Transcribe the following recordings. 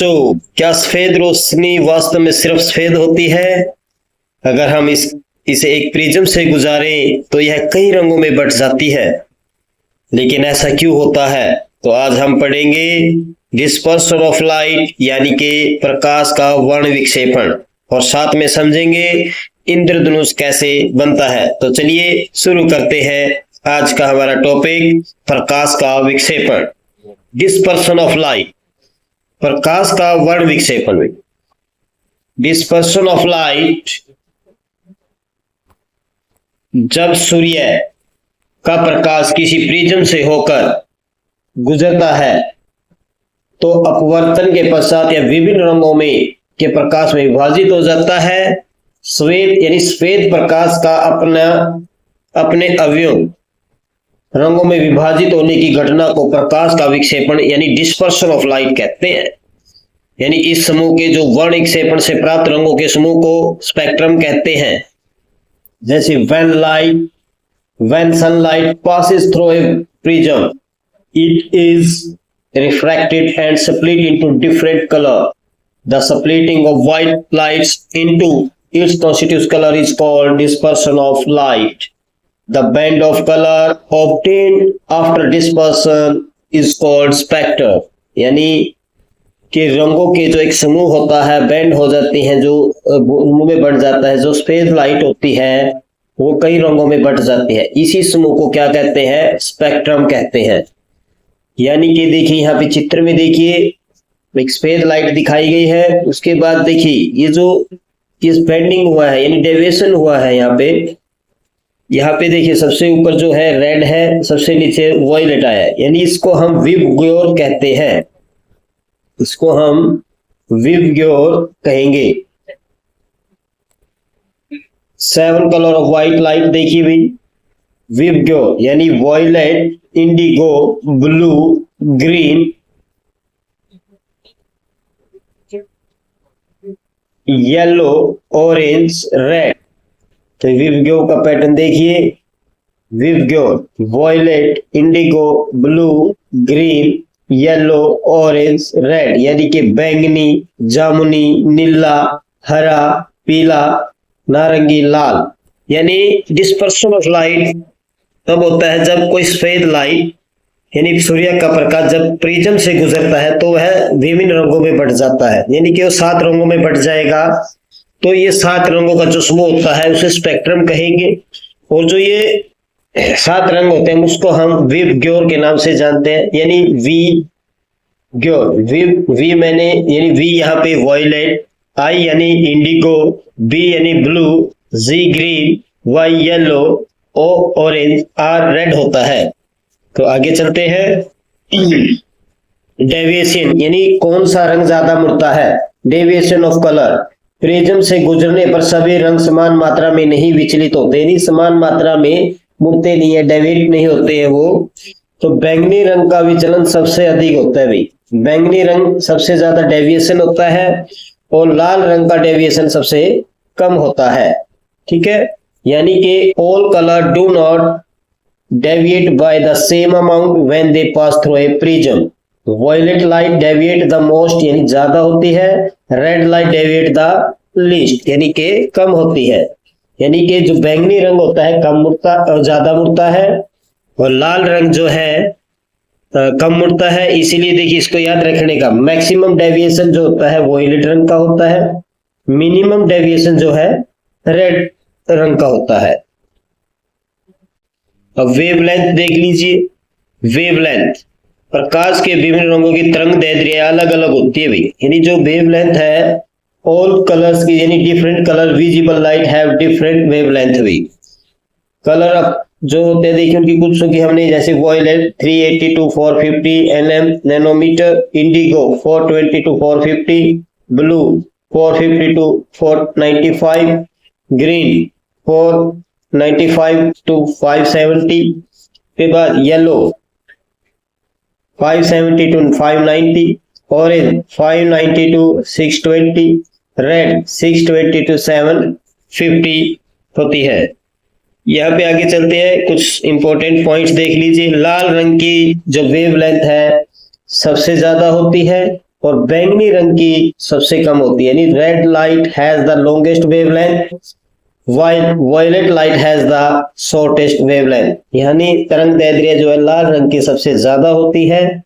क्या सफेद रोशनी वास्तव में सिर्फ सफेद होती है? अगर हम इसे एक प्रिज्म से गुजारें तो यह कई रंगों में बट जाती है। लेकिन ऐसा क्यों होता है? तो आज हम पढ़ेंगे डिस्पर्सन ऑफ लाइट यानी कि प्रकाश का वर्ण विक्षेपण, और साथ में समझेंगे इंद्रधनुष कैसे बनता है। तो चलिए शुरू करते हैं आज का हमारा टॉपिक, प्रकाश का विक्षेपण, डिस्पर्सन ऑफ लाइट, प्रकाश का वर्ण विक्षेपण। डिस्पर्सन ऑफ लाइट, जब सूर्य का प्रकाश किसी प्रिज्म से होकर गुजरता है तो अपवर्तन के पश्चात यह विभिन्न रंगों में के प्रकाश में विभाजित हो जाता है। श्वेत यानी सफेद प्रकाश का अपने अवयव रंगों में विभाजित होने की घटना को प्रकाश का विक्षेपण यानी डिस्पर्सन ऑफ लाइट कहते हैं। यानी इस समूह के जो वर्ण विक्षेपण से प्राप्त रंगों के समूह को स्पेक्ट्रम कहते हैं। जैसे when sunlight passes through a prism, it is refracted and split into different color. The splitting of white lights into its constituent color is called dispersion of light. The band of color obtained after dispersion is called spectrum. यानी कि रंगों के जो एक समूह होता है, band हो जाते हैं, जो समूह में बढ़ जाता है, जो सफेद लाइट होती है वो कई रंगों में बट जाती है। इसी समूह को क्या कहते हैं? स्पेक्ट्रम कहते हैं। यानी कि देखिए यहाँ पे चित्र में देखिए एक सफेद लाइट दिखाई गई है, उसके बाद देखिए ये जो इस बेंडिंग हुआ है यानी डेविएशन हुआ है, यहाँ पे देखिए सबसे ऊपर जो है रेड है, सबसे नीचे वॉयलेट आया है, यानी इसको हम विबग्योर कहते हैं। इसको हम विबग्योर कहेंगे। 7 कलर ऑफ व्हाइट लाइट देखिए भाई, विबग्योर यानी violet, indigo, blue, green, yellow, orange, red. तो विबग्योर का पैटर्न देखिए, VIBGYOR violet, indigo, blue, green, yellow, orange, red, यानी कि बैंगनी, जामुनी, नीला, हरा, पीला, नारंगी, लाल। यानी डिस्पर्सन ऑफ लाइट तब होता है जब कोई सफेद लाइट यानी सूर्य का प्रकाश जब प्रिज्म से गुजरता है तो वह विभिन्न रंगों में बट जाता है, यानी कि वो 7 रंगों में बट जाएगा। तो ये 7 रंगों का जो समूह होता है उसे स्पेक्ट्रम कहेंगे। और जो ये 7 रंग होते हैं उसको हम विबग्योर के नाम से जानते हैं। यानी वी मैंने यानी वी यहाँ पे वॉयलेट, आई यानी इंडिगो, बी यानी blue, G green, Y yellow, O orange, R red होता है। तो आगे चलते हैं। डेविएशन यानी कौन सा रंग ज्यादा मुड़ता है। डेविएशन ऑफ कलर, प्रिज्म से गुजरने पर सभी रंग समान मात्रा में नहीं विचलित होते, यानी समान मात्रा में मुड़ते नहीं है, डेविएट नहीं होते हैं वो। तो बैंगनी रंग का विचलन सबसे अधिक होता है भाई, बैंगनी रंग सबसे ज्यादा डेविएशन होता है और लाल रंग का डेविएशन सबसे कम होता है। ठीक है, यानी कि all colour do not deviate by the same amount when they pass through a prism. Violet light deviate the most यानी ज्यादा होती है, red light deviate the least यानी कि कम होती है। यानी कि जो बैंगनी रंग होता है कम मुड़ता, ज्यादा मुड़ता है, और लाल रंग जो है कम मुड़ता है। इसीलिए देखिए इसको याद रखने का, मैक्सिमम डेविएशन जो होता है वॉयलेट रंग का होता है, मिनिमम डेविएशन जो है रेड रंग का होता है। अब वेवलेंथ देख लीजिए। वेवलेंथ, प्रकाश के विभिन्न रंगों की तरंग दैर्ध्य अलग अलग होती है भाई। यानी जो वेवलेंथ है ऑल कलर्स की यानी different colour visible light have different wavelength भी। कलर जो होते हैं देखिए उनकी कुछ की हमने, जैसे violet 380 to 450 nm nanometre, indigo 420 to 450, blue 450 to 495, green 495 to 570, के बाद yellow 570 to 590, orange 590 to 620, red 620 to 750 होती है। यहाँ पे आगे चलते हैं, कुछ इंपॉर्टेंट पॉइंट्स देख लीजिए। लाल रंग की जो वेवलेंथ है सबसे ज्यादा होती है, और बैंगनी रंग की सबसे कम होती है, यानी red light has the longest wavelength while violet light has the shortest wavelength, यानी तरंग दैर्ध्य जो है लाल रंग की सबसे ज्यादा होती है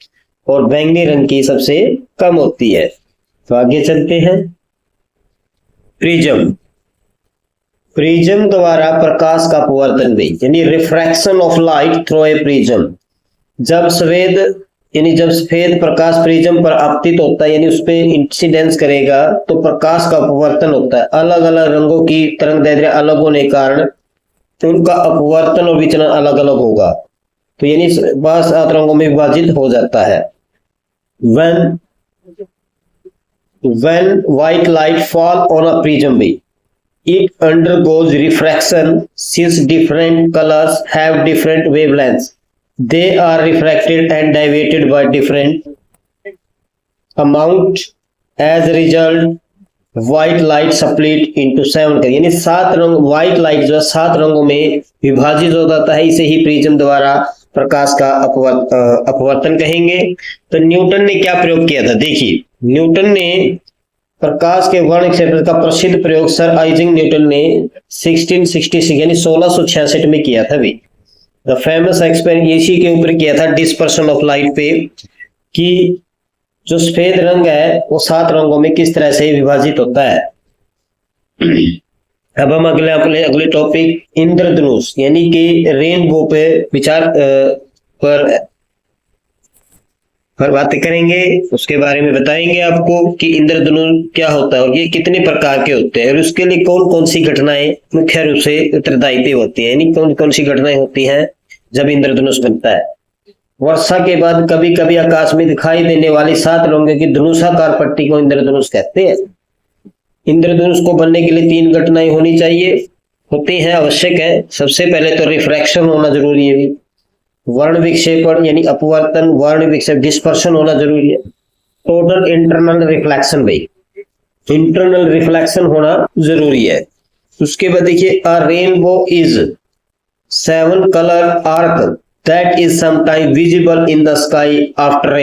और बैंगनी रंग की सबसे कम होती है। तो आगे चलते हैं। प्रिज्म, प्रिज्म द्वारा प्रकाश का अपवर्तन भी, यानी refraction of light through a prism. जब सफेद प्रकाश प्रिज्म पर आपतित होता है, यानी उस पर इंसिडेंस करेगा तो प्रकाश का अपवर्तन होता है। अलग अलग रंगों की तरंग दैर्ध्य अलग होने के कारण उनका अपवर्तन और विचलन अलग अलग होगा, तो यानी 7 रंगों में विभाजित हो जाता है। when white light fall on a prism beam, it undergoes refraction since different colors have different wavelengths. They are refracted and divided by different amount. As a result, white light split into 7 colors, यानी 7 रंग, white light जो 7 रंगों में विभाजित हो जाता है। इसे ही प्रिज्म द्वारा प्रकाश का अपवर्तन कहेंगे। तो न्यूटन ने क्या प्रयोग किया था, देखिए न्यूटन ने प्रकाश के वर्ण क्षेत्र का प्रसिद्ध प्रयोग सर आइजैक न्यूटन ने 1666 यानी 1666 में किया था। भी द फेमस एक्सपेरिमेंट इसी के ऊपर किया था, डिस्पर्शन ऑफ लाइट पे, कि जो सफेद रंग है वो 7 रंगों में किस तरह से विभाजित होता है। अब हम अगले टॉपिक इंद्रधनुष यानी कि रेनबो पे विचार पर बातें करेंगे। उसके बारे में बताएंगे आपको कि इंद्रधनुष क्या होता है और ये कितने प्रकार के होते हैं और उसके लिए कौन कौन सी घटनाएं मुख्य रूप से उत्तरदायित्व होती है, यानी कौन कौन सी घटनाएं होती हैं जब इंद्रधनुष बनता है। वर्षा के बाद कभी कभी आकाश में दिखाई देने वाली 7 रंगों की धनुषाकार पट्टी को इंद्रधनुष कहते हैं। इंद्रधनुष को बनने के लिए 3 घटनाएं होनी चाहिए, होती हैं, आवश्यक है। सबसे पहले तो रिफ्रैक्शन होना जरूरी है, वर्ण विक्षेपण यानी अपवर्तन, वर्ण विक्षेप डिस्पर्शन होना जरूरी है। टोटल इंटरनल रिफ्लेक्शन, भाई इंटरनल रिफ्लेक्शन होना जरूरी है। उसके बाद देखिए अ rainbow is 7 colour arc that is sometime visible in the sky after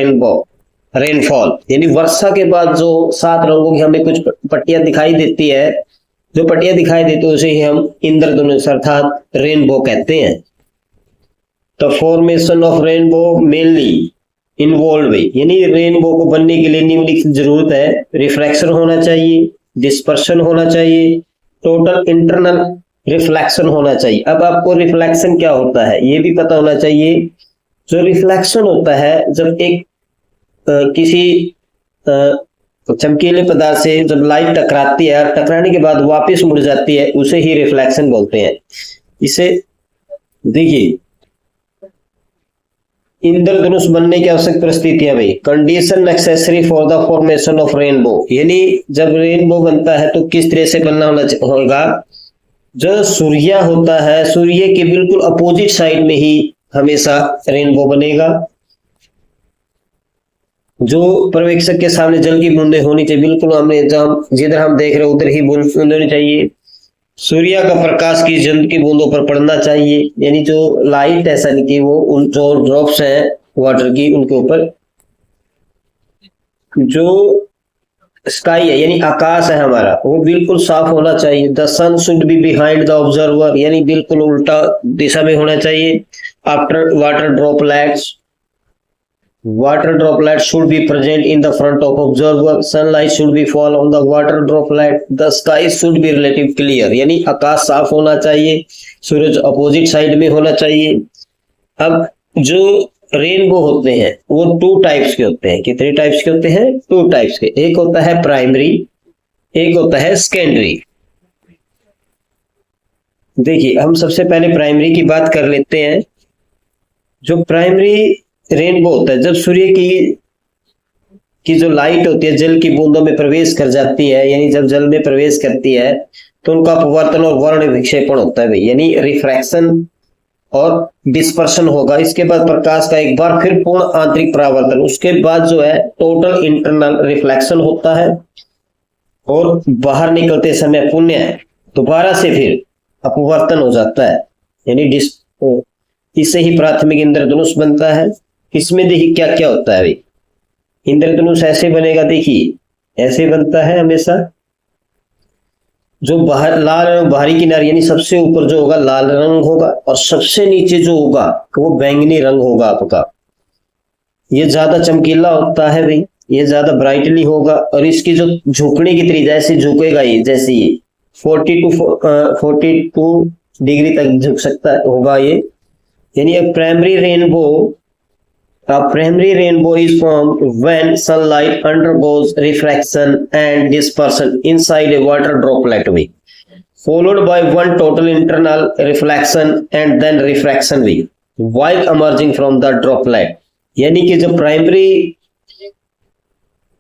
rainfall, यानी वर्षा के बाद जो 7 रंगों की हमें कुछ पट्टियां दिखाई देती है, जो पट्टियां दिखाई देती है उसे ही हम इंद्रधनुष अर्थात रेनबो कहते हैं। The formation of rainbow mainly involve, यानी रेनबो को बनने के लिए निम्नलिखित जरूरत है, रिफ्रैक्शन होना चाहिए, डिस्पर्शन होना चाहिए, टोटल इंटरनल रिफ्लेक्शन होना चाहिए। अब आपको रिफ्लेक्शन क्या होता है ये भी पता होना चाहिए। जो रिफ्लेक्शन होता है जब एक किसी चमकीले पदार्थ से जब लाइट टकराती है, टकराने के बाद वापस मुड़ जाती है, उसे ही रिफ्लेक्शन बोलते हैं। इसे देखिए इंद्रधनुष बनने की आवश्यक परिस्थितियां, भाई condition necessary for the formation of rainbow, यानी जब रेनबो बनता है तो किस तरह से बनना होगा। जो सूर्य होता है, सूर्य के बिल्कुल अपोजिट साइड में ही हमेशा रेनबो बनेगा। जो पर्यवेक्षक के सामने जल की बूंदे होनी चाहिए, बिल्कुल हमने जिधर हम देख रहे उधर ही बूंद होनी चाहिए। सूर्य का प्रकाश की जल की बूंदों पर पड़ना चाहिए, यानी जो लाइट है सन की वो उन जो ड्रॉप्स हैं वाटर की उनके ऊपर। जो स्काई है यानी आकाश है हमारा, वो बिल्कुल साफ होना चाहिए। The sun should be behind the observer, यानी बिल्कुल उल्टा दिशा में होना चाहिए। After water droplets should be present in the front of observer. Sunlight should be fall on the water droplet. The sky should be relatively clear, यानी आकाश साफ होना चाहिए, सूरज अपोजिट साइड में होना चाहिए। अब जो रेनबो होते हैं वो 2 टाइप्स के होते हैं। कितने टाइप्स के होते हैं? 2 टाइप्स के। एक होता है प्राइमरी, एक होता है सेकेंडरी। देखिए हम सबसे पहले प्राइमरी की बात कर लेते हैं। जो प्राइमरी रेनबो होता है, जब सूर्य की जो लाइट होती है जल की बूंदों में प्रवेश कर जाती है, यानी जब जल में प्रवेश करती है तो उनका अपवर्तन और वर्ण विक्षेपण होता है भाई, यानी रिफ्रैक्शन और डिस्पर्शन होगा। इसके बाद प्रकाश का एक बार फिर पूर्ण आंतरिक परावर्तन, उसके बाद जो है टोटल इंटरनल रिफ्लेक्शन होता है और बाहर निकलते समय पुण्य दोबारा से फिर अपवर्तन हो जाता है, यानी इससे ही प्राथमिक इंद्रधनुष बनता है। इसमें देखिए क्या क्या होता है भाई। इंद्रधनुष ऐसे बनेगा, देखिए ऐसे बनता है हमेशा। जो बाहर लाल रंग बाहरी किनारे यानी सबसे ऊपर जो होगा लाल रंग होगा और सबसे नीचे जो होगा वो बैंगनी रंग होगा आपका। ये ज्यादा चमकीला होता है भाई, ये ज्यादा ब्राइटली होगा और इसकी जो झुकने की तरीका जैसे झुकेगा ये, जैसे ये 42 डिग्री तक झुक सकता होगा ये। यानी a primary rainbow is formed when sunlight undergoes refraction and dispersion inside a water droplet wave, followed by one total internal reflection and then refraction wave while emerging from the droplet। यानी कि जो primary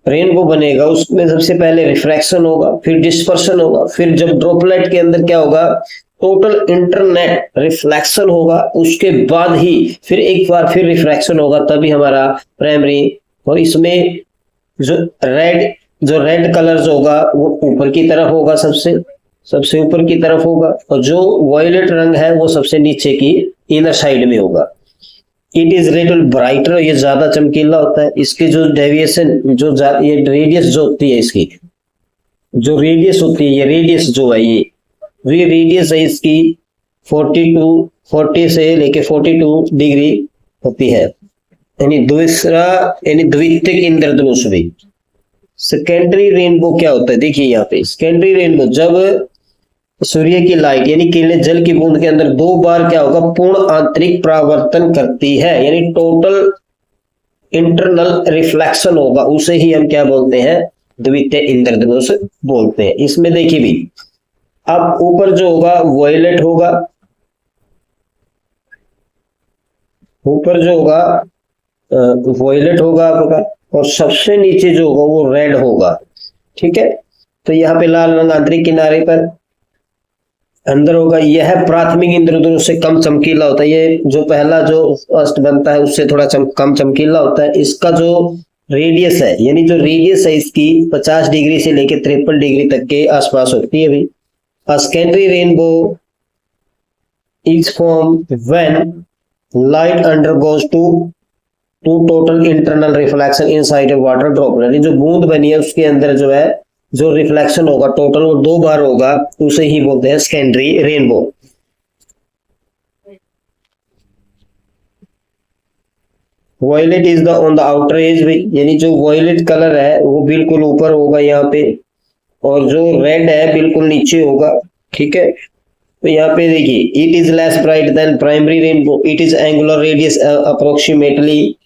rainbow बनेगा उसमें सबसे पहले refraction होगा, फिर dispersion होगा, फिर जब ड्रॉपलेट के अंदर क्या होगा, टोटल इंटरनेट रिफ्लेक्शन होगा, उसके बाद ही फिर एक बार फिर रिफ्रैक्शन होगा, तभी हमारा प्राइमरी। और इसमें जो रेड कलर जो होगा वो ऊपर की तरफ होगा, सबसे ऊपर की तरफ होगा, और जो वॉयलेट रंग है वो सबसे नीचे की इनर साइड में होगा। इट इज लिटिल ब्राइटर, ये ज्यादा चमकीला होता है। इसकी जो डेविएशन ये रेडियस जो होती है, इसकी जो रेडियस होती है, ये रेडियस जो है ये रेडियस है इसकी 40 से लेके 42 डिग्री होती है। यानी द्वितीयक इंद्रधनुष भी। सेकेंडरी रेनबो क्या होता है, देखिए यहाँ पे सेकेंडरी रेनबो जब सूर्य की लाइट यानी किरणें जल की बूंद के अंदर 2 बार क्या होगा, पूर्ण आंतरिक परावर्तन करती है, यानी टोटल इंटरनल रिफ्लेक्शन होगा, उसे ही हम क्या बोलते हैं, द्वितीय इंद्रधनुष बोलते हैं। इसमें देखिए भी अब ऊपर जो होगा वॉयलेट होगा, ऊपर जो होगा वॉयलेट होगा आपका, और सबसे नीचे जो होगा वो रेड होगा। ठीक है, तो यहाँ पे लाल रंग आंतरिक किनारे पर अंदर होगा। यह प्राथमिक इंद्रधनुष से कम चमकीला होता है। ये जो पहला जो फर्स्ट बनता है उससे थोड़ा कम चमकीला होता है। इसका जो रेडियस है यानी जो रेडियस है इसकी 50 डिग्री से लेकर 53 डिग्री तक के आसपास होती है भी। A secondary rainbow is formed when light undergoes two total internal reflection inside a water droplet। यानी जो बूंद बनी है उसके अंदर जो है जो रिफ्लेक्शन होगा टोटल वो 2 बार होगा, उसे ही बोलते हैं secondary rainbow. Violet is the on the outer edge, यानी जो वॉयलेट कलर है वो बिल्कुल ऊपर होगा यहाँ पे, और जो रेड है बिल्कुल नीचे होगा। ठीक है, तो यहाँ पे देखिए it is less bright than primary rainbow, it is angular radius approximately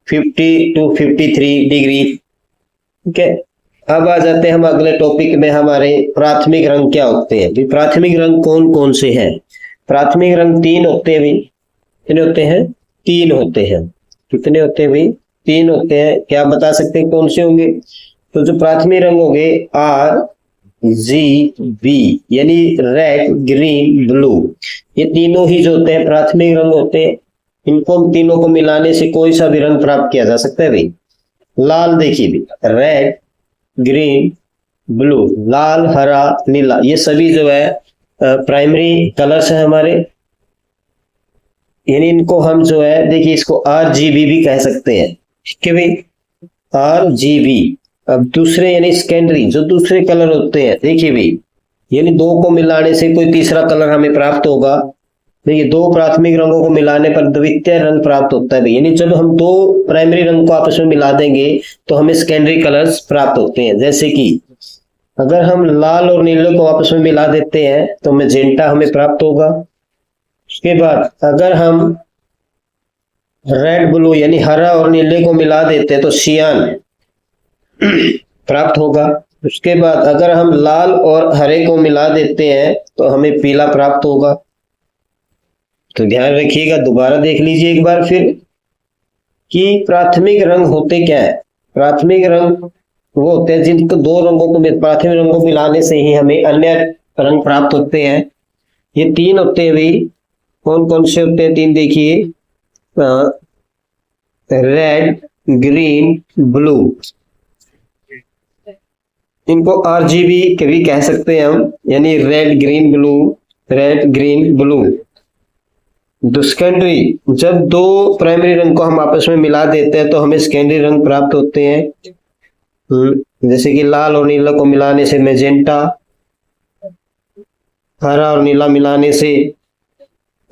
50 to 53 degree. ठीक है, अब आ जाते हैं हम अगले टॉपिक में, हमारे प्राथमिक रंग क्या होते हैं। प्राथमिक रंग कौन कौन से हैं? प्राथमिक रंग 3 होते हैं भाई। कितने होते हैं? 3 होते हैं। कितने होते हैं भाई? 3 होते हैं। क्या बता सकते हैं कौन से होंगे? तो जो प्राथमिक रंग होंगे RGB यानी रेड, ग्रीन, ब्लू, ये तीनों ही जो होते हैं प्राथमिक रंग होते हैं। इनको तीनों को मिलाने से कोई सा भी रंग प्राप्त किया जा सकता है भाई। लाल देखिए भी, रेड, ग्रीन, ब्लू, लाल, हरा, नीला, ये सभी जो है प्राइमरी कलर्स है हमारे। यानी इनको हम जो है देखिए इसको RGB भी कह सकते हैं। ठीक है भाई, RGB। अब दूसरे यानी सेकेंडरी जो दूसरे कलर होते हैं, देखिए भाई यानी 2 को मिलाने से कोई तीसरा कलर हमें प्राप्त होगा। देखिए 2 प्राथमिक रंगों को मिलाने पर द्वितीय रंग प्राप्त होता है भाई। यानी जब हम 2 प्राइमरी रंग को आपस में मिला देंगे तो हमें सेकेंडरी कलर्स प्राप्त होते हैं। जैसे कि अगर हम लाल और नीले को आपस में मिला देते हैं तो मैजेंटा हमें प्राप्त होगा। उसके बाद अगर हम रेड, ब्लू यानी हरा और नीले को मिला देते हैं तो सियान प्राप्त होगा। उसके बाद अगर हम लाल और हरे को मिला देते हैं तो हमें पीला प्राप्त होगा। तो ध्यान रखिएगा, दोबारा देख लीजिए एक बार फिर कि प्राथमिक रंग होते क्या है। प्राथमिक रंग वो होते हैं जिनको 2 रंगों को प्राथमिक रंगों को मिलाने से ही हमें अन्य रंग प्राप्त होते हैं। ये 3 होते हैं भाई। कौन कौन से होते हैं 3? देखिए रेड, ग्रीन, ब्लू, इनको RGB भी कह सकते हैं हम, यानी red, green, blue, red, green, blue. दो सेकेंडरी, जब दो प्राइमरी रंग को हम आपस में मिला देते हैं तो हमें सेकेंडरी रंग प्राप्त होते हैं। जैसे कि लाल और नीला को मिलाने से मैजेंटा, हरा और नीला मिलाने से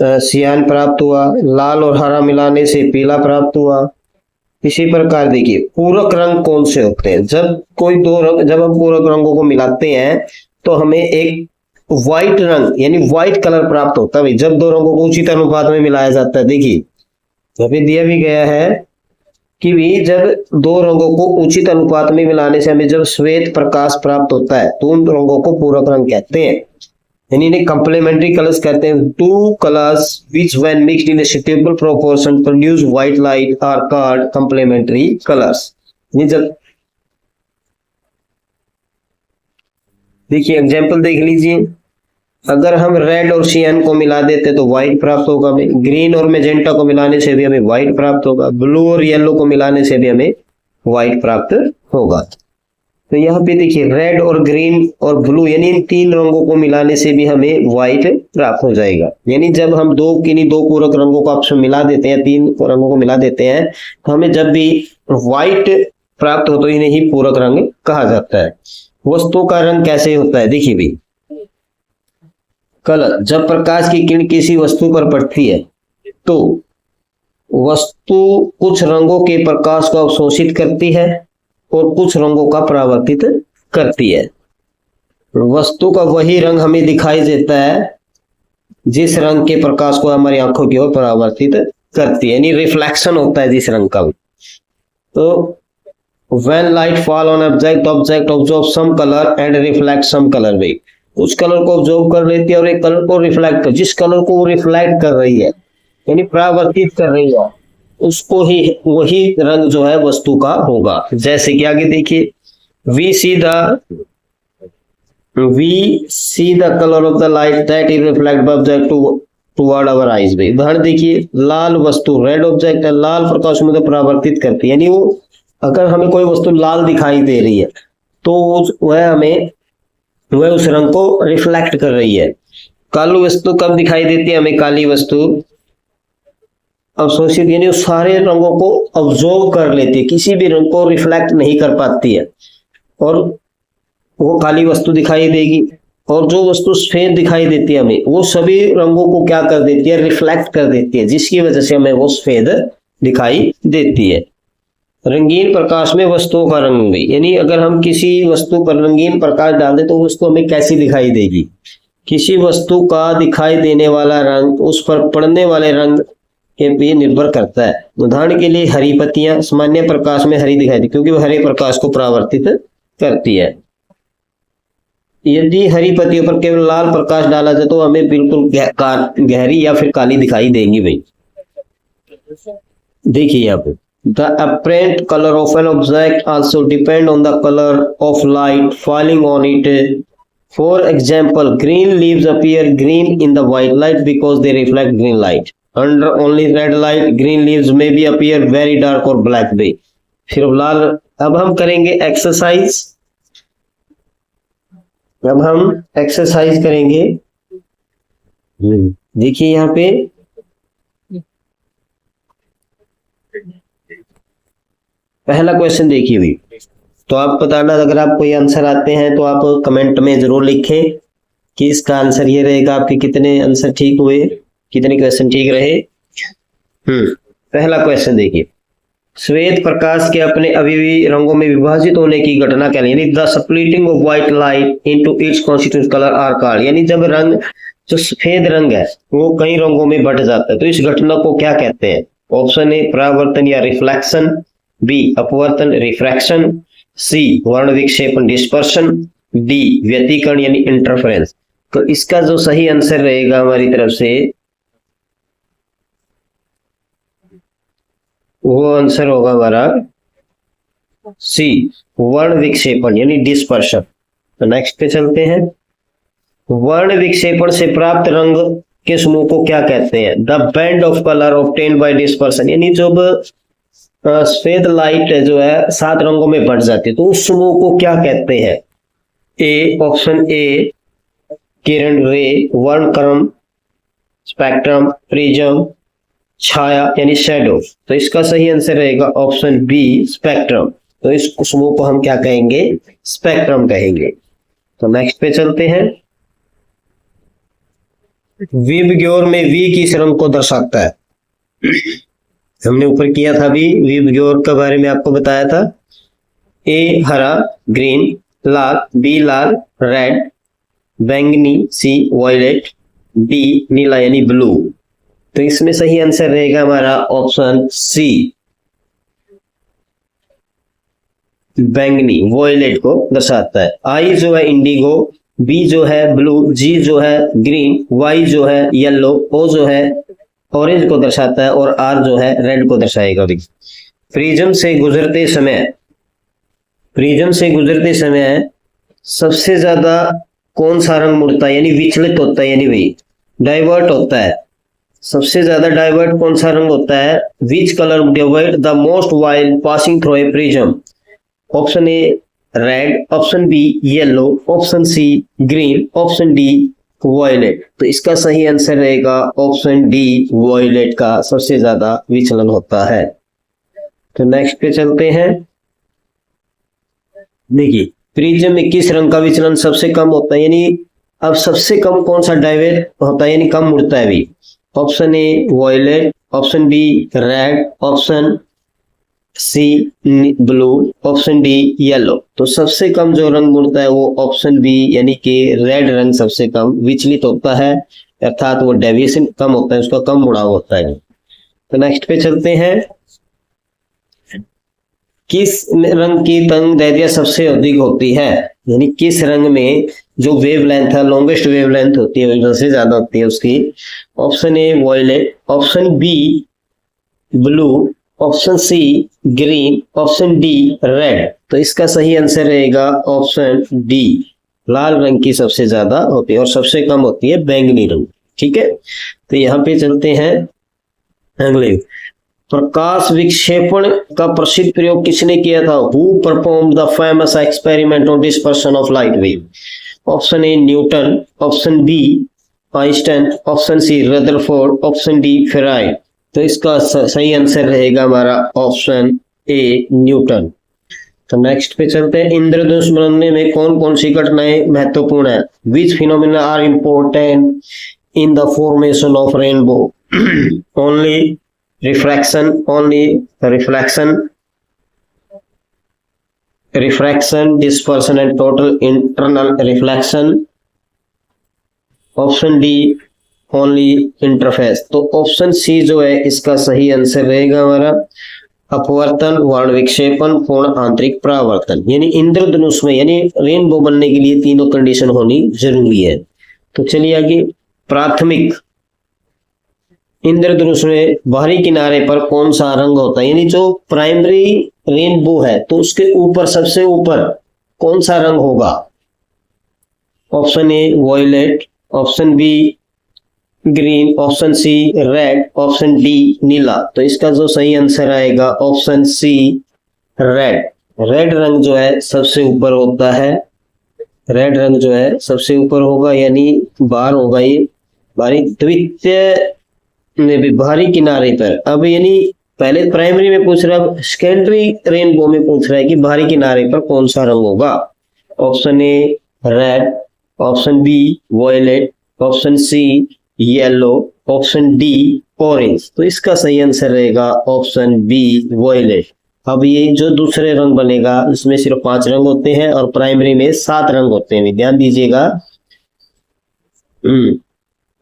सियान प्राप्त हुआ, लाल और हरा मिलाने से पीला प्राप्त हुआ। इसी प्रकार देखिए पूरक रंग कौन से होते हैं, जब कोई दो रंग, जब हम पूरक रंगों को मिलाते हैं तो हमें एक व्हाइट रंग यानी व्हाइट कलर प्राप्त होता है। भाई जब दो रंगों को उचित अनुपात में मिलाया जाता है, देखिए अभी दिया भी गया है कि भी जब दो रंगों को उचित अनुपात में मिलाने से हमें जब श्वेत प्रकाश प्राप्त होता है तो उन रंगों को पूरक रंग कहते हैं, यानी इन्हें कंप्लीमेंट्री कलर्स कहते हैं। Two colours which when mixed in a suitable proportion produce white light are called complementary colors। ये जब देखिए एग्जांपल देख लीजिए, अगर हम रेड और सियान को मिला देते तो व्हाइट प्राप्त होगा हमें, ग्रीन और मैजेंटा को मिलाने से भी हमें व्हाइट प्राप्त होगा, ब्लू और येलो को मिलाने से भी हमें व्हाइट प्राप्त होगा। तो यहाँ पे देखिए रेड और ग्रीन और ब्लू यानी इन तीन रंगों को मिलाने से भी हमें व्हाइट प्राप्त हो जाएगा। यानी जब हम दो पूरक रंगों को आपस में मिला देते हैं, तीन रंगों को मिला देते हैं तो हमें जब भी व्हाइट प्राप्त हो तो इन्हें ही पूरक रंग कहा जाता है। वस्तु का रंग कैसे होता है, देखिए भी कलर, जब प्रकाश की किरण किसी वस्तु पर पड़ती है तो वस्तु कुछ रंगों के प्रकाश को अवशोषित करती है और कुछ रंगों का परावर्तित करती है। वस्तु का वही रंग हमें दिखाई देता है जिस रंग के प्रकाश को हमारी आंखों की ओर परावर्तित करती है, यानी रिफ्लेक्शन होता है जिस रंग का भी। तो when light fall on object absorb some color and reflect some color way, उस कलर को ऑब्जॉर्व कर लेती है और एक कलर को रिफ्लेक्ट कर, जिस कलर को वो रिफ्लेक्ट कर रही है यानी परावर्तित कर रही है उसको ही वही रंग जो है वस्तु का होगा। जैसे कि आगे देखिए we see the color of the light that is reflected by object toward our eyes। भाई उदाहरण देखिए, लाल वस्तु रेड ऑब्जेक्ट है, लाल प्रकाश में तो परावर्तित करती है, यानी वो अगर हमें कोई वस्तु लाल दिखाई दे रही है तो वह उस रंग को रिफ्लेक्ट कर रही है। काली वस्तु कब दिखाई देती है हमें, काली वस्तु अवशोषित यानी उस सारे रंगों को ऑब्जॉर्व कर लेती है, किसी भी रंग को रिफ्लेक्ट नहीं कर पाती है और वो काली वस्तु दिखाई देगी। और जो वस्तु सफेद दिखाई देती है हमें, वो सभी रंगों को क्या कर देती है, रिफ्लेक्ट कर देती है, जिसकी वजह से हमें वो सफेद दिखाई देती है। रंगीन प्रकाश में वस्तुओं का रंग भी, यानी अगर हम किसी वस्तु पर रंगीन प्रकाश डाल दें तो वस्तु हमें कैसी दिखाई देगी। किसी वस्तु का दिखाई देने वाला रंग उस पर पड़ने वाले रंग के भी निर्भर करता है। उदाहरण के लिए हरी पत्तियां सामान्य प्रकाश में हरी दिखाई देती क्योंकि वह हरे प्रकाश को परावर्तित करती है। यदि हरी पत्तियों पर केवल लाल प्रकाश डाला जाए तो हमें बिल्कुल गहरी या फिर काली दिखाई देंगी। भाई देखिए यहाँ पे the apparent color of an object also depend on the color of light falling on it। For example, green leaves appear green in the white light because they reflect green light। Under only red light green leaves may be appear very dark or black। भी फिर लाल। अब हम करेंगे exercise, अब हम exercise करेंगे। देखिए यहाँ पे पहला क्वेश्चन देखिए भी, तो आप बताना अगर आप कोई आंसर आते हैं तो आप कमेंट में जरूर लिखें कि इसका आंसर ये रहेगा। आपके कितने आंसर ठीक हुए, कितने क्वेश्चन ठीक रहे। पहला क्वेश्चन देखिए, श्वेत प्रकाश के अपने अवयवी रंगों में विभाजित होने की घटना क्या है, यानी the splitting of white light into its constituent colour are called. यानी जब रंग जो सफेद रंग है वो कई रंगों में बट जाता है तो इस घटना को क्या कहते हैं। ऑप्शन ए परावर्तन या रिफ्लेक्शन, बी अपवर्तन रिफ्रैक्शन, सी वर्ण विक्षेपण डिस्पर्शन, डी व्यतिकरण यानी इंटरफेरेंस। तो इसका जो सही आंसर रहेगा हमारी तरफ से वो आंसर होगा हमारा सी वर्ण विक्षेपण यानी डिस्पर्शन। तो नेक्स्ट पे चलते हैं। वर्ण विक्षेपण से प्राप्त रंग के समूह को क्या कहते हैं, the band of colour obtained by dispersion. यानी जब सफेद लाइट जो है 7 रंगों में बंट जाती है तो उस समूह को क्या कहते हैं। ए ऑप्शन ए किरण रे वर्णक्रम, स्पेक्ट्रम, प्रिज्म, छाया यानी शैडो। तो इसका सही आंसर रहेगा ऑप्शन बी स्पेक्ट्रम। तो इस समूह को हम क्या कहेंगे? स्पेक्ट्रम कहेंगे। तो नेक्स्ट पे चलते हैं। विबग्योर में वी किस रंग को दर्शाता है? हमने ऊपर किया था भी, विबग्योर के बारे में आपको बताया था। ए हरा ग्रीन, लाल बी लाल रेड, बैंगनी सी वायलेट, डी नीला यानी ब्लू। तो इसमें सही आंसर रहेगा हमारा ऑप्शन सी बैंगनी, वॉयलेट को दर्शाता है। आई जो है इंडिगो, बी जो है ब्लू, जी जो है ग्रीन, वाई जो है येलो, ओ जो है ऑरेंज को दर्शाता है और आर जो है रेड को दर्शाएगा। प्रिज्म से गुजरते समय, प्रिज्म से गुजरते समय सबसे ज्यादा कौन सा रंग मुड़ता है यानी विचलित होता है, यानी भाई डाइवर्ट होता है। सबसे ज्यादा डाइवर्ट कौन सा रंग होता है? Which colour divert the most while passing through a prism? Option A red, option B yellow, option C green, option D violet. तो इसका सही आंसर रहेगा ऑप्शन डी वॉयलेट का सबसे ज्यादा विचलन होता है। तो नेक्स्ट पे चलते हैं। देखिए प्रिज्म में किस रंग का विचलन सबसे कम होता है, यानी अब सबसे कम कौन सा डाइवर्ट होता है यानी कम मुड़ता है भी? Option A violet, option B red, option C blue, option D yellow. तो सबसे कम जो रंग मुड़ता है वो ऑप्शन बी यानी कि रेड रंग सबसे कम विचलित होता है, अर्थात वो डेविएशन कम होता है, उसका कम मुड़ाव होता है। तो नेक्स्ट पे चलते हैं। किस रंग की तरंगदैर्घ्य सबसे अधिक होती है, यानी किस रंग में जो वेवलेंथ है, लॉन्गेस्ट वेवलेंथ होती है, सबसे ज्यादा होती है उसकी? Option A violet, option B blue, option C green, option D red. तो इसका सही आंसर रहेगा ऑप्शन डी, लाल रंग की सबसे ज्यादा होती है और सबसे कम होती है बैंगनी रंग। ठीक है, तो यहाँ पे चलते हैं अगले। प्रकाश विक्षेपण का प्रसिद्ध प्रयोग किसने किया था? Who perform the famous experiment on dispersion of light wave? Option A Newton, option B Einstein, option C Rutherford, option D ferrite. तो इसका सही आंसर रहेगा हमारा ऑप्शन ए न्यूटन। तो नेक्स्ट पे चलते हैं। इंद्रधनुष बनने में कौन कौन सी घटनाएं महत्वपूर्ण है? Which phenomena are important in the formation of rainbow? Only refraction, only refraction, dispersion and total internal reflection, option D only interference. तो ऑप्शन सी जो है इसका सही आंसर रहेगा हमारा अपवर्तन, वर्ण विक्षेपण, पूर्ण आंतरिक परावर्तन। यानी इंद्रधनुष में यानी रेनबो बनने के लिए तीनों कंडीशन होनी जरूरी है। तो चलिए आगे। प्राथमिक इंद्रधनुष में बाहरी किनारे पर कौन सा रंग होता है, यानी जो प्राइमरी रेनबो है तो उसके ऊपर सबसे ऊपर कौन सा रंग होगा? Option A violet, option B green, option C red, option D नीला। तो इसका जो सही आंसर आएगा ऑप्शन सी रेड। रेड रंग जो है सबसे ऊपर होता है, रेड रंग जो है सबसे ऊपर होगा, यानी बाहर होगा ये बाहरी द्वितीय में भी बाहरी किनारे पर। अब यानी पहले प्राइमरी में पूछ रहा है, सेकेंडरी रेनबो में पूछ रहा है कि बाहरी किनारे पर कौन सा रंग होगा? Option A red, option B violet, option C yellow, option D orange. तो इसका सही आंसर रहेगा ऑप्शन बी वॉयलेट। अब ये जो दूसरे रंग बनेगा इसमें सिर्फ 5 रंग होते हैं और प्राइमरी में 7 रंग होते हैं, ध्यान दीजिएगा।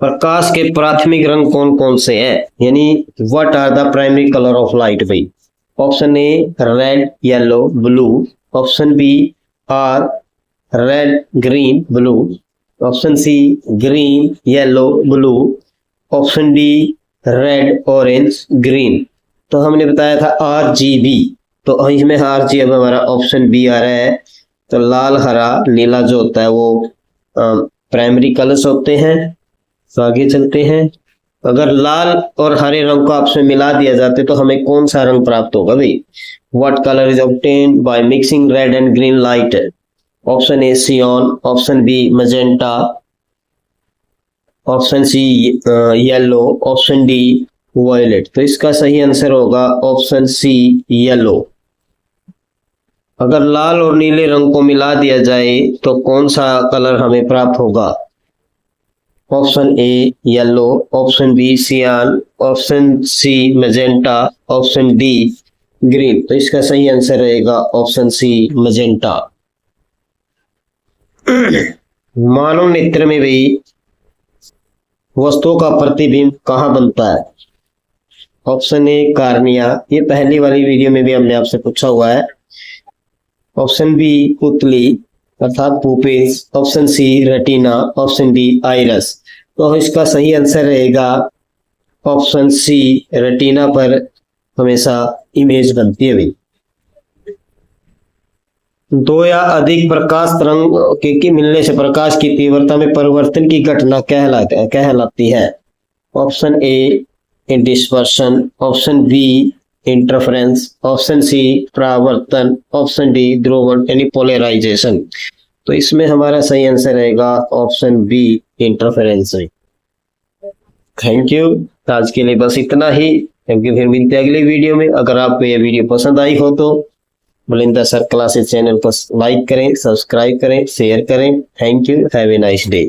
प्रकाश के प्राथमिक रंग कौन कौन से हैं, यानी what are the primary colour of light भाई? Option A red, yellow, blue, option B are red, green, blue, option C green, yellow, blue, option D red, orange, green. तो हमने बताया था RGB, तो इसमें RGB हमारा ऑप्शन बी आ रहा है। तो लाल, हरा, नीला जो होता है वो प्राइमरी कलर्स होते हैं। तो आगे चलते हैं। अगर लाल और हरे रंग को आपस में मिला दिया जाते तो हमें कौन सा रंग प्राप्त होगा भाई? What colour is obtained by mixing red and green light? Option A cyan, option B magenta, option C yellow, option D violet. तो इसका सही आंसर होगा ऑप्शन सी येलो। अगर लाल और नीले रंग को मिला दिया जाए तो कौन सा कलर हमें प्राप्त होगा? Option A yellow, option B cyan, option C magenta, option D green. तो इसका सही आंसर रहेगा ऑप्शन सी मैजेंटा। मानव नेत्र में भी वस्तुओं का प्रतिबिंब कहाँ बनता है? ऑप्शन ए कार्निया, ये पहली वाली वीडियो में भी हमने आपसे पूछा हुआ है। ऑप्शन बी पुतली अर्थात pupils, option C retina, option D iris. तो इसका सही आंसर रहेगा ऑप्शन सी रेटिना पर हमेशा इमेज बनती है भाई। दो या अधिक प्रकाश तरंग के मिलने से प्रकाश की तीव्रता में परिवर्तन की घटना कहलाती है। Option A dispersion, option B interference, option C परावर्तन, ऑप्शन डी ध्रुवण यानी पोलराइजेशन। तो इसमें हमारा सही आंसर रहेगा option B interference. Thank you, आज के लिए बस इतना ही, क्योंकि फिर मिलते हैं अगली वीडियो में। अगर आपको यह वीडियो पसंद आई हो तो बलिंदर सर क्लासेस चैनल को लाइक करें, सब्सक्राइब करें, शेयर करें। Thank you, have a nice day.